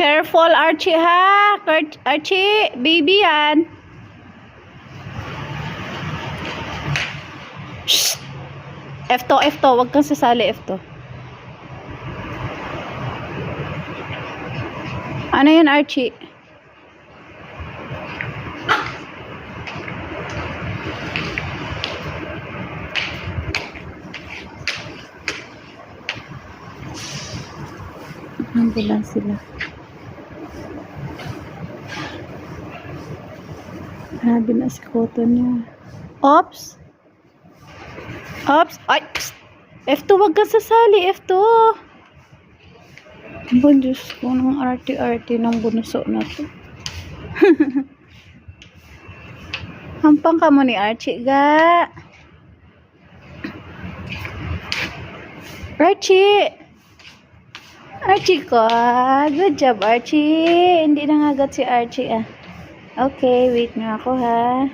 Careful, Archie, ha? Archie, baby yan. Shh! F to, wag kang sasali, F to. Ano yun, Archie? Ambulance sila. Grabe na si Koto niya. Ops! Ops! Ay! Psst! F2, wag kang sasali, F2! Ba, Diyos ko, ng arte-arte ng bunuso na to. Hampang ka mo ni Archie, ga. Archie! Archie ko, good job, Archie. Hindi nangagat si Archie, ah. Okay, wait na ako, ha.